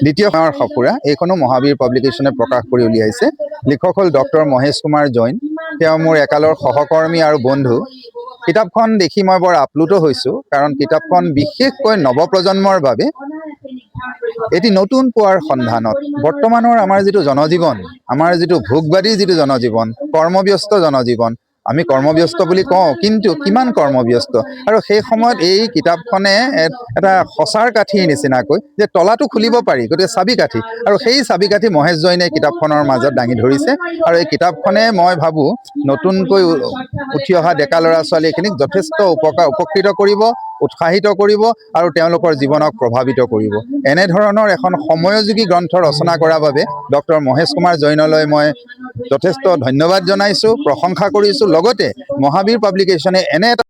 দ্বিতীয় সময়ৰ সঁফুৰা এইখনো মহাবীৰ পাব্লিকেশ্যনে প্ৰকাশ কৰি উলিয়াইছে। লিখক হ'ল ডক্টৰ মহেশ কুমাৰ জৈন। তেওঁ মোৰ একালৰ সহকৰ্মী আৰু বন্ধু। কিতাপখন দেখি মই বৰ আপ্লুত হৈছোঁ, কাৰণ কিতাপখন বিশেষকৈ নৱপ্ৰজন্মৰ বাবে এটি নতুন পোৱাৰ সন্ধানত। বৰ্তমানৰ আমাৰ যিটো জনজীৱন, আমাৰ যিটো ভোগবাদী যিটো জনজীৱন, কৰ্মব্যস্ত জনজীৱন, আমি কৰ্মব্যস্ত বুলি কওঁ, কিন্তু কিমান কৰ্মব্যস্ত। আৰু সেই সময়ত এই কিতাপখনে এটা সঁচাৰ কাঠিৰ নিচিনাকৈ যে তলাটো খুলিব পাৰি, গতিকে চাবি কাঠি, আৰু সেই চাবি কাঠি মহেশ জৈনে কিতাপখনৰ মাজত দাঙি ধৰিছে। আৰু এই কিতাপখনে মই ভাবোঁ নতুনকৈ উঠি অহা ডেকা ল'ৰা ছোৱালীখিনিক যথেষ্ট উপকৃত কৰিব, উৎসাহিত কৰিব আৰু তেওঁলোকৰ জীৱনক প্ৰভাৱিত কৰিব। এনেধৰণৰ এখন সময়োযোগী গ্ৰন্থ ৰচনা কৰাৰ বাবে ডক্টৰ মহেশ কুমাৰ জৈনলৈ মই যথেষ্ট ধন্যবাদ জনাইছোঁ, প্ৰশংসা কৰিছোঁ। লগতে মহাবীৰ পাব্লিকেশ্যনে এনে এটা